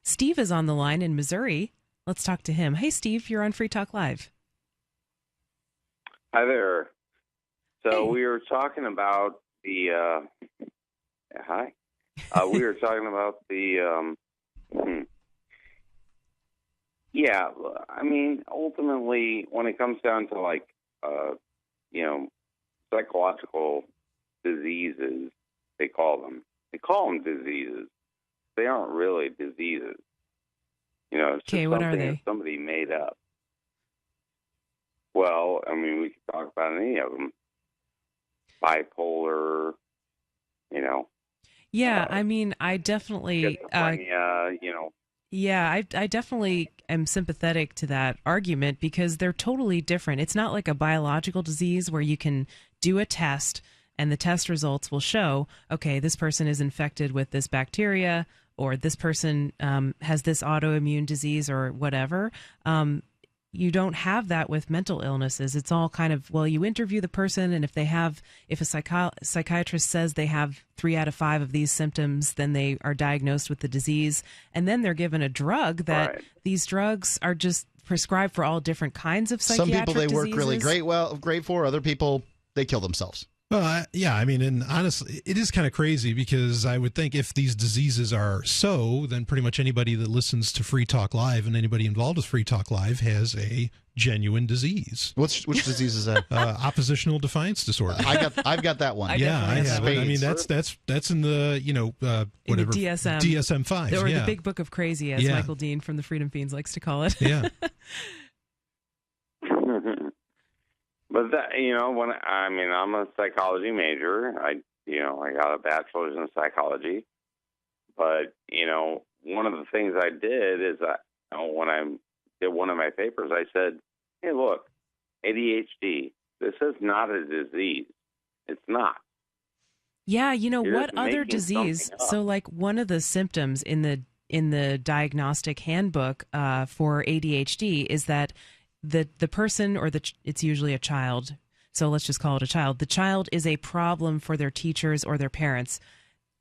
Steve is on the line in Missouri. Let's talk to him. Hey, Steve, you're on Free Talk Live. Hi there. So Hey. we were talking about the hi. We were talking about the yeah. I mean, ultimately, when it comes down to like psychological diseases, they call them diseases. They aren't really diseases. It's Okay, just what something are they? that somebody made up. Well, I mean, we could talk about any of them. Bipolar, Yeah, I mean, I definitely, schizophrenia, yeah, I definitely am sympathetic to that argument because they're totally different. It's not like a biological disease where you can do a test and the test results will show, okay, this person is infected with this bacteria or this person has this autoimmune disease or whatever. You don't have that with mental illnesses. It's all kind of, well, you interview the person, and if a psychiatrist says they have 3 out of 5 of these symptoms, then they are diagnosed with the disease, and then they're given a drug that Right. these drugs are just prescribed for all different kinds of Some psychiatric people they work diseases. really great for. Other people, they kill themselves. Well, yeah, I mean, and honestly, it is kind of crazy because I would think if these diseases are so, then pretty much anybody that listens to Free Talk Live and anybody involved with Free Talk Live has a genuine disease. Which disease is that? Oppositional defiance disorder. I've got that one. I Yeah, I definitely have have it. I mean, Spades. that's in the whatever in the DSM. DSM-5, Or yeah. the Big Book of Crazy, as Yeah. Michael Dean from the Freedom Fiends likes to call it. Yeah. But that, I'm a psychology major. I got a bachelor's in psychology. But, one of the things I did is when I did one of my papers, I said, hey, look, ADHD, this is not a disease. It's not. Yeah, You're what just other making disease? something up. So, like, one of the symptoms in the diagnostic handbook for ADHD is that the person or it's usually a child. So let's just call it a child. The child is a problem for their teachers or their parents.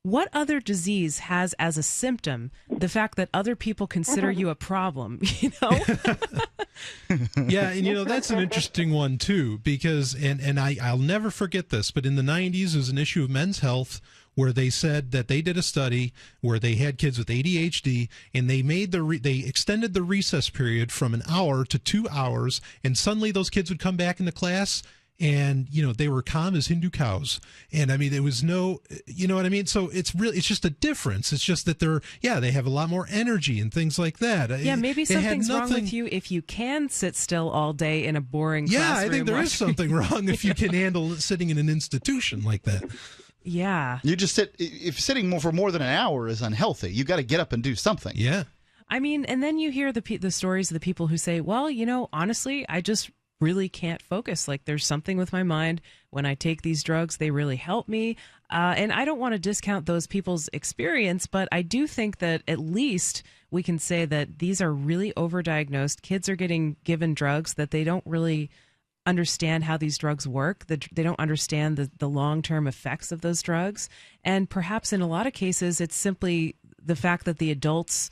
What other disease has as a symptom the fact that other people consider you a problem? Yeah, and that's an interesting one too, because I'll never forget this, but in the 90s there was an issue of Men's Health where they said that they did a study where they had kids with ADHD and they made they extended the recess period from an hour to 2 hours, and suddenly those kids would come back into class and they were calm as Hindu cows. And I mean, there was no, you know what I mean? So it's just a difference. It's just that they have a lot more energy and things like that. Yeah, maybe It had something's wrong nothing- with you if you can sit still all day in a boring Yeah, classroom. I think there is watching- something wrong if you can handle sitting in an institution like that. Yeah. You just sit. If sitting for more than an hour is unhealthy, you got to get up and do something. Yeah. I mean, and then you hear the stories of the people who say, well, honestly, I just really can't focus. Like, there's something with my mind. When I take these drugs, they really help me. And I don't want to discount those people's experience, but I do think that at least we can say that these are really overdiagnosed. Kids are getting given drugs that they don't really understand how these drugs work. They don't understand the long-term effects of those drugs. And perhaps in a lot of cases, it's simply the fact that the adults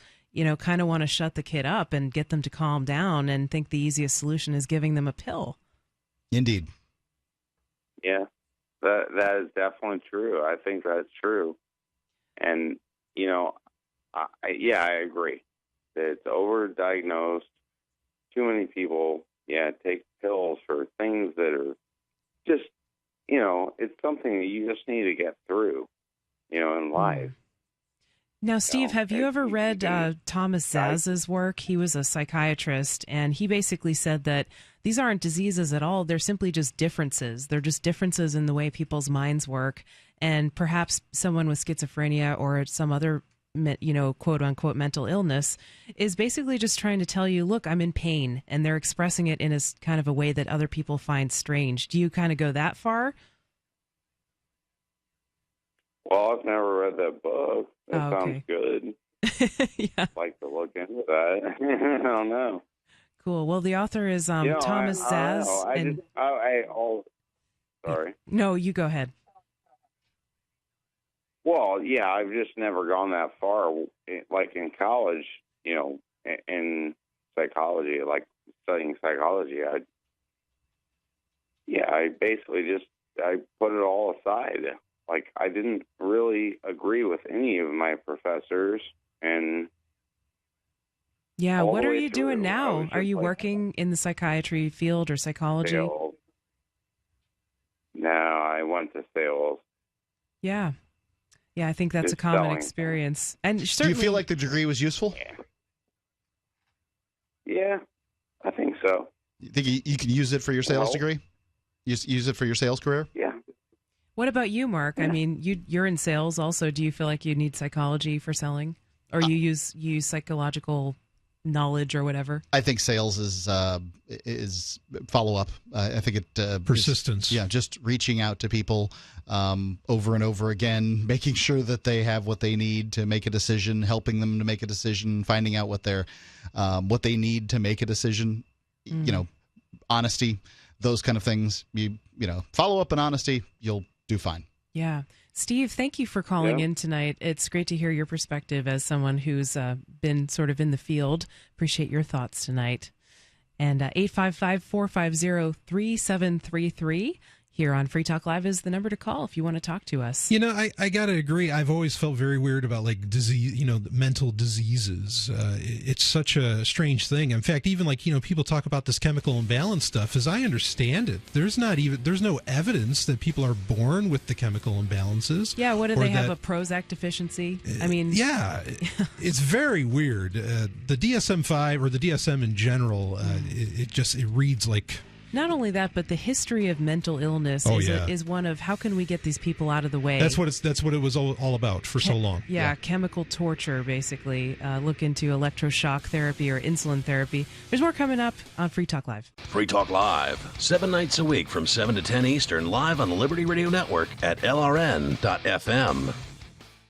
kind of want to shut the kid up and get them to calm down and think the easiest solution is giving them a pill. Indeed. Yeah, that is definitely true. I think that's true. And, I agree that it's overdiagnosed. Too many people, take pills for things that are just, it's something that you just need to get through, in life. Now, Steve, have you ever read can- Thomas Zazz's work? He was a psychiatrist, and he basically said that these aren't diseases at all. They're simply just differences. They're just differences in the way people's minds work. And perhaps someone with schizophrenia or some other, quote unquote, mental illness is basically just trying to tell you, look, I'm in pain. And they're expressing it in a kind of a way that other people find strange. Do you kind of go that far? Well, I've never read that book. That Oh, sounds okay. good. Yeah. I'd like to look into that. I don't know. Cool. Well, the author is Thomas I don't Zaz. know. Sorry. No, you go ahead. Well, yeah, I've just never gone that far. Like in college, in psychology, like studying psychology, I basically I put it all aside. Like, I didn't really agree with any of my professors, and Yeah, all what the are way you through, doing I now? was Are just you like, working in the psychiatry field or psychology? sales. No, I went to sales. Yeah. Yeah, I think that's a Just common selling. experience. And Do certainly, you feel like the degree was useful? Yeah, I think so. You think you can use it for your sales Well- degree? Use it for your sales career? Yeah. what about you, Mark? I Yeah. mean, you're in sales also. Do you feel like you need psychology for selling? Or you use psychological knowledge or whatever? I think sales is follow up. I think it Persistence. just reaching out to people over and over again, making sure that they have what they need to make a decision, helping them to make a decision, finding out what they need to make a decision. Honesty, those kind of things. You follow up and honesty, you'll do fine. Yeah. Steve, thank you for calling Yeah. in tonight. It's great to hear your perspective as someone who's been sort of in the field. Appreciate your thoughts tonight. And 855-450-3733 here on Free Talk Live is the number to call if you want to talk to us. I got to agree. I've always felt very weird about like disease, mental diseases. It's such a strange thing. In fact, even like, people talk about this chemical imbalance stuff. As I understand it, there's no evidence that people are born with the chemical imbalances. Yeah, what do or they have, that- a Prozac deficiency? I mean, Yeah, it's very weird. The DSM-5 or the DSM in general, it reads like. not only that, but the history of mental illness is one of how can we get these people out of the way? That's what it was all about for so long. Yeah, chemical torture, basically. Look into electroshock therapy or insulin therapy. There's more coming up on Free Talk Live. Free Talk Live, 7 nights a week from 7 to 10 Eastern, live on the Liberty Radio Network at LRN.FM.